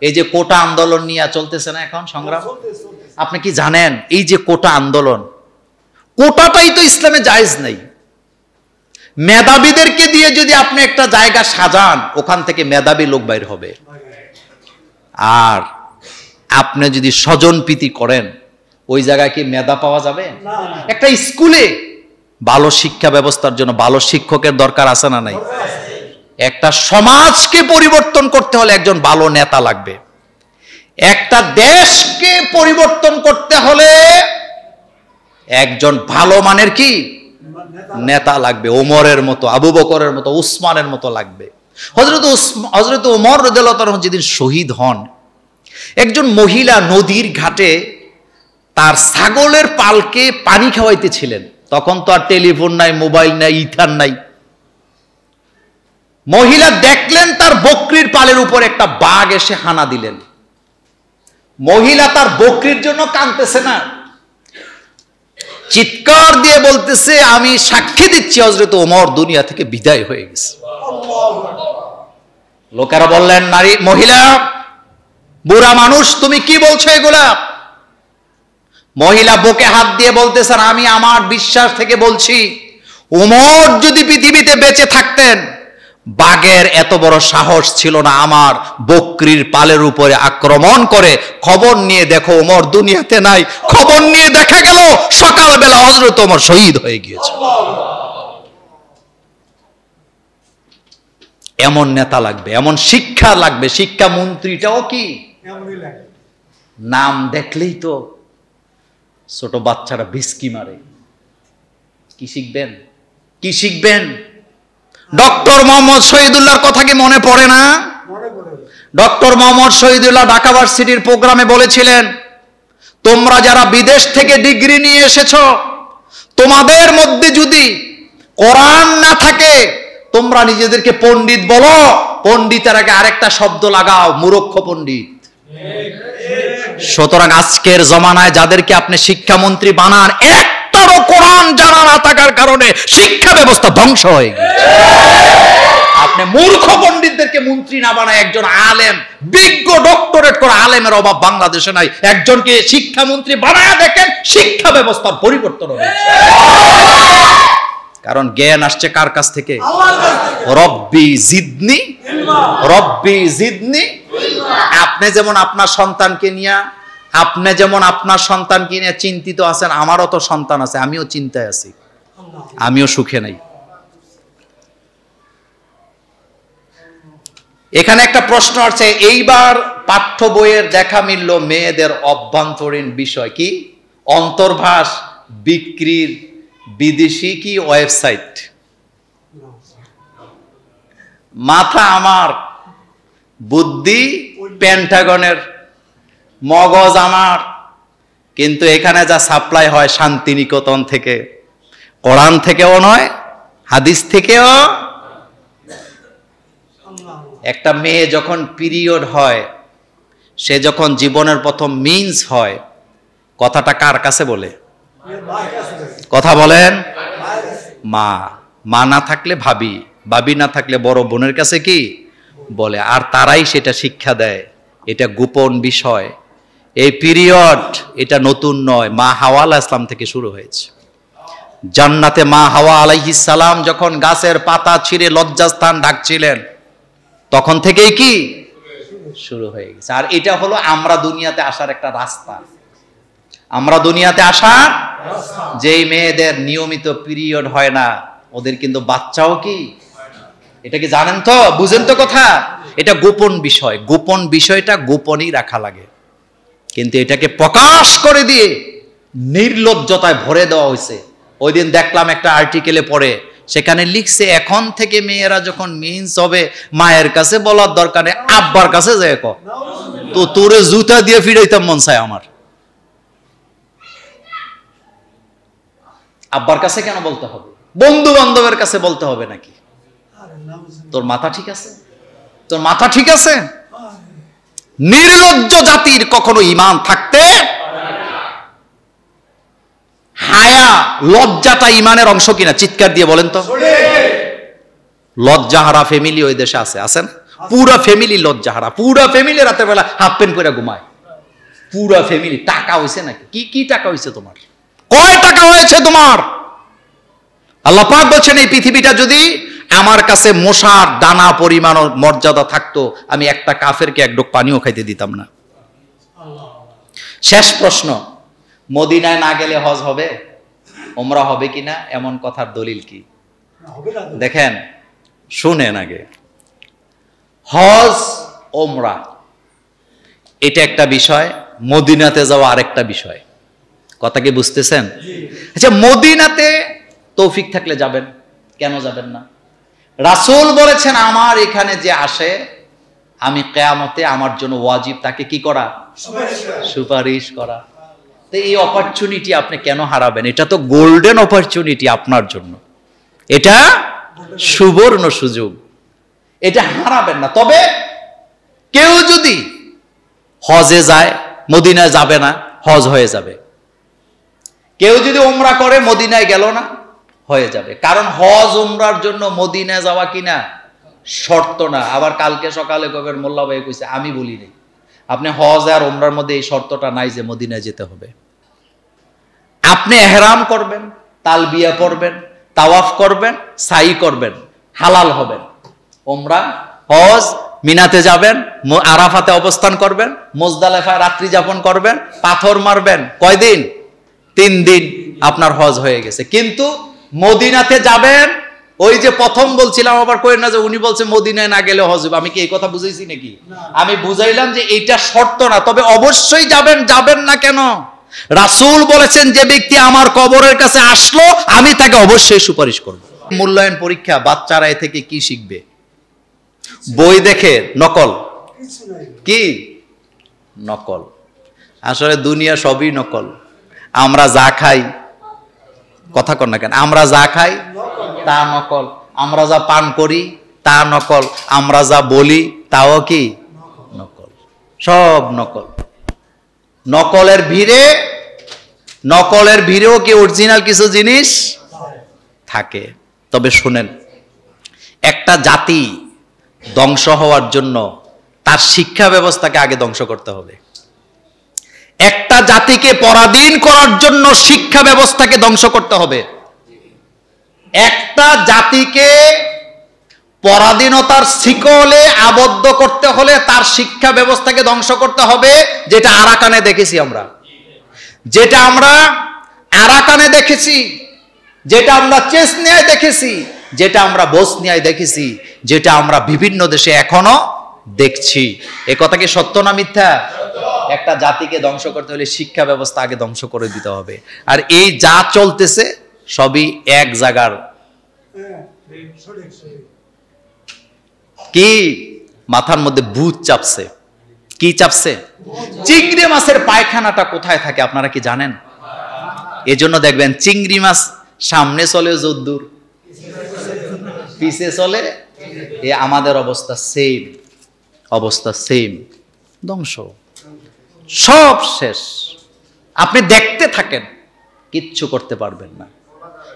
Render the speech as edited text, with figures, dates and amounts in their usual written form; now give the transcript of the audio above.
এই যে কোটা আন্দোলন নিয়ে চলতেছে না এখন সংগ্রাম, আপনি কি জানেন এই যে কোটা আন্দোলন, কোটাটাই তো ইসলামে জায়েজ নেই। মেধাবীদেরকে দিয়ে যদি আপনি একটা জায়গা সাজান, ওখান থেকে মেধাবী লোক বাইর হবে। আর আপনি যদি স্বজনপ্রীতি করেন, ওই জায়গায় কি মেধা পাওয়া যাবে? একটা স্কুলে ভালো শিক্ষা ব্যবস্থার জন্য ভালো শিক্ষকের দরকার আছে না নাই? একটা সমাজকে পরিবর্তন করতে হলে একজন ভালো নেতা লাগবে। একটা দেশকে পরিবর্তন করতে হলে একজন ভালো মানের কি নেতা লাগবে। ওমরের মতো, আবু বকরের মতো, উসমানের মতো লাগবে। হযরত ওমর রাদিয়াল্লাহু তাআলা যেদিন শহীদ হন, একজন মহিলা নদীর ঘাটে তার ছাগলের পালকে পানি খাওয়াইতেছিলেন। তখন তো আর টেলিফোন নাই, মোবাইল নাই, ইথার নাই। মহিলা দেখলেন তার বকরির পালের উপর একটা বাঘ এসে হানা দিলেন। মহিলা তার বকরির জন্য কাঁদতেছে না, চিৎকার দিয়ে বলতেছে, আমি সাক্ষী দিচ্ছি হযরত ওমর দুনিয়া থেকে বিদায় হয়ে গেছে। লোকেরা বললেন, নারী, মহিলা, বুড়া মানুষ, তুমি কি বলছো এগুলা? মহিলা বুকে হাত দিয়ে বলতেছেন, আমি আমার বিশ্বাস থেকে বলছি, ওমর যদি পৃথিবীতে বেঁচে থাকতেন, বাঘের এত বড় সাহস ছিল না আমার বকরির পালের উপরে আক্রমণ করে। খবর নিয়ে দেখো ওমর দুনিয়াতে নাই, খবর নিয়ে দেখা গেল সকালবেলা হযরত ওমর শহীদ হয়ে গিয়েছে। এমন নেতা লাগবে, এমন শিক্ষা লাগবে। শিক্ষা মন্ত্রীটাও কি নাম দেখলেই তো ছোট বাচ্চারা বিস্কি মারে। কি শিখবেন? কি শিখবেন? ডক্টর মোহাম্মদ শহীদুল্লাহর কথা কি মনে পড়ে না? ডক্টর মোহাম্মদ শহীদুল্লাহ ঢাকা ভার্সিটির প্রোগ্রামে বলেছিলেন, তোমরা যারা বিদেশ থেকে ডিগ্রি নিয়ে এসেছো, তোমাদের মধ্যে যদি কোরআন না থাকে, তোমরা নিজেদেরকে পণ্ডিত বলো। পণ্ডিতের আগে আরেকটা শব্দ লাগাও, মূর্খ পণ্ডিত। সুতরাং আজকের জমানায় যাদেরকে আপনি শিক্ষামন্ত্রী বানান, একটারও কোরআন জানা না থাকার কারণে শিক্ষা ব্যবস্থা ধ্বংস হয়ে গেছে। আপনি মূর্খ পণ্ডিতদেরকে মন্ত্রী না বানায় একজন আলেম, বিজ্ঞ ডক্টরেট করা আলেমের অভাব বাংলাদেশে নাই। একজনকে শিক্ষামন্ত্রী বানায় দেখেন, শিক্ষা ব্যবস্থার পরিবর্তন হবে। কারণ জ্ঞান আসছে কার কাছ থেকে? রব্বি জিদনি, রব্বি জিদনি। আপনি যেমন আপনার সন্তানকে নিয়ে চিন্তিত আছেন, আমারও তো সন্তান আছে, আমিও চিন্তায় আছি, আমিও সুখে নাই। এখানে একটা প্রশ্ন আছে, এইবার পাঠ্য বইয়ের দেখা মিলল মেয়েদের অভ্যন্তরীণ বিষয় কি? অন্তর্ভাস বিক্রির বিদেশি কি ওয়েবসাইট। মাথা আমার, বুদ্ধি পেন্টাগনের, মগজ আমার, কিন্তু এখানে যা সাপ্লাই হয় শান্তিনিকেতন থেকে, কোরআন থেকেও নয়, হাদিস থেকেও। একটা মেয়ে যখন পিরিয়ড হয়, সে যখন জীবনের প্রথম মিন্স হয়, কথাটা কার কাছে বলে? কথা বলেন? মা। মা না থাকলে ভাবি, ভাবি না থাকলে বড় বোনের কাছে কি বলে, আর তারাই সেটা শিক্ষা দেয়। এটা গোপন বিষয়। এই পিরিয়ড এটা নতুন নয়, মা হাওয়া আলাইহিস সালাম থেকে শুরু হয়েছে। জান্নাতে মা হাওয়া আলাইহিস সালাম যখন গাছের পাতা ছিঁড়ে লজ্জাস্থান ঢাকছিলেন, তখন থেকেই কি শুরু হয়ে গেছে। আর এটা হলো আমরা দুনিয়াতে আসার একটা রাস্তা। আমরা দুনিয়াতে আসার, যেই মেয়েদের নিয়মিত পিরিয়ড হয় না, ওদের কিন্তু বাচ্চাও কি, এটা কি জানেন তো, বুঝেন তো কথা? এটা গোপন বিষয়। গোপন বিষয়টা গোপনই রাখা লাগে, কিন্তু এটাকে প্রকাশ করে দিয়ে নির্লজ্জতায় ভরে দেওয়া হয়েছে। ওই দিন দেখলাম একটা আর্টিকেলে পড়ে, সেখানে লিখছে, এখন থেকে মেয়েরা যখন মিন্স হবে, মায়ের কাছে বলার দরকার নেই, আব্বার কাছে যায় কো। তো তোরে জুতা দিয়ে ফিরাইতাম মন চায় আমার। আব্বার কাছে কেন বলতে হবে? বন্ধু বান্ধবের কাছে বলতে হবে নাকি? তোর মাথা ঠিক আছে? তোর মাথা ঠিক আছে? নির্লজ্জ জাতির কখনো ঈমান থাকতে, হায়া, লজ্জাটা ঈমানের অংশ কিনা? চিৎকার দিয়ে বলেন তো। লজ্জাহারা ফ্যামিলি ওই দেশে আছে, আছেন? পুরা ফ্যামিলি লজ্জাহারা, পুরা ফ্যামিলি রাতের বেলা হাফ প্যান্ট পরে ঘুমায়, পুরা ফ্যামিলি। টাকা হয়েছে নাকি? কি কি টাকা হয়েছে তোমার? কয় টাকা হয়েছে তোমার? আল্লাহ পাক বলছেন এই পৃথিবীটা যদি আমার কাছে মশার দানা পরিমাণ মর্যাদা থাকতো, আমি একটা কাফেরকে এক ডোক পানিও খাইতে দিতাম না। শেষ প্রশ্ন, মদিনায় না গেলে হজ হবে, ওমরা হবে কিনা? এমন কথার দলিল কি? দেখেন, শুনেন আগে। হজ ওমরা এটা একটা বিষয়, মদিনাতে যাওয়া আরেকটা বিষয়। কথা কি বুঝতেছেন? আচ্ছা, মদিনাতে তৌফিক থাকলে যাবেন, কেন যাবেন না? রাসূল বলেছেন আমার এখানে যে আসে, আমি কিয়ামতে আমার জন্য ওয়াজিব তাকে কি করা? সুপারিশ করা। তো এই অপরচুনিটি আপনি কেন হারাবেন? এটা তো গোল্ডেন অপরচুনিটি আপনার জন্য, এটা সুবর্ণ সুযোগ, এটা হারাবেন না। তবে কেউ যদি হজে যায়, মদিনায় যাবে না, হজ হয়ে যাবে। কেউ যদি উমরা করে, মদিনায় গেল না, হয়ে যাবে। কারণ হজ উমরার জন্য মদিনায় যাওয়া কিনা শর্ত না। আবার কালকে সকালে কবের মোল্লা ভাই কইছে, আমি বলি নাই। আপনি হজ আর উমরার মধ্যে এই শর্তটা নাই যে মদিনায় যেতে হবে। আপনি ইহরাম করবেন, তালবিয়া পড়বেন, তাওয়াফ করবেন, সাই করবেন, হালাল হবেন। উমরা, হজ, মিনাতে যাবেন, আরাফাতে অবস্থান করবেন, মুজদালিফায় রাত্রি যাপন করবেন, পাথর মারবেন। কয়দিন? 3 দিন, আপনার হজ হয়ে গেছে। কিন্তু মদিনাতে যাবেন, ওই যে প্রথম বলছিলাম, আবার কই না যে উনি বলছে মদিনায় না গেলে হজ হবে। আমি কি এই কথা বুঝাইছি নাকি? আমি বুঝাইলাম যে এইটা শর্ত না, তবে অবশ্যই যাবেন। যাবেন না কেন? রাসূল বলেছেন যে ব্যক্তি আমার কবরের কাছে আসলো, আমি তাকে অবশ্যই সুপারিশ করব। মূল্যায়ন পরীক্ষা, বাচ্চারা এ থেকে কি শিখবে? বই দেখে নকল। কি নকল? আসলে দুনিয়া সবই নকল। আমরা যা খাই, কথা কর না কেন, আমরা যা খাই তা নকল। আমরা যা পান করি তা নকল। আমরা যা বলি তাও কি নকল। সব নকল। নকলের ভিড়েও কি অরিজিনাল কিছু জিনিস থাকে। তবে শুনেন, একটা জাতি ধ্বংস হওয়ার জন্য তার শিক্ষা ব্যবস্থাকে আগে ধ্বংস করতে হবে। একটা জাতিকে পরাধীন করার জন্য শিক্ষা ব্যবস্থাকে ধ্বংস করতে হবে। একটা জাতিকে পরাধীনতার শিকলে আবদ্ধ করতে হলে তার শিক্ষা ব্যবস্থাকে ধ্বংস করতে হবে। যেটা আরাকানে দেখেছি আমরা, যেটা আমরা আরাকানে দেখেছি, যেটা আমরা চেচনিয়ায় দেখেছি, যেটা আমরা বসনিয়ায় দেখেছি, যেটা আমরা বিভিন্ন দেশে এখনো দেখছি। এ কথা কি সত্য না মিথ্যা? একটা জাতিকে ধ্বংস করতে হলে শিক্ষা ব্যবস্থা আগে ধ্বংস করে দিতে হবে। আর এই যা চলতেছে সবই এক জায়গার কি মাথার মধ্যে ভূত চাপছে। কি চাপছে? চিংড়ি মাছের পায়খানাটা কোথায় থাকে আপনারা কি জানেন? এজন্য দেখবেন চিংড়ি মাছ সামনে চলে যদ্দূর, পিছে চলে। এ আমাদের অবস্থা সেম, অবস্থা সেম। ধ্বংস, সব শেষ। আপনি দেখতে থাকেন, কিচ্ছু করতে পারবেন না।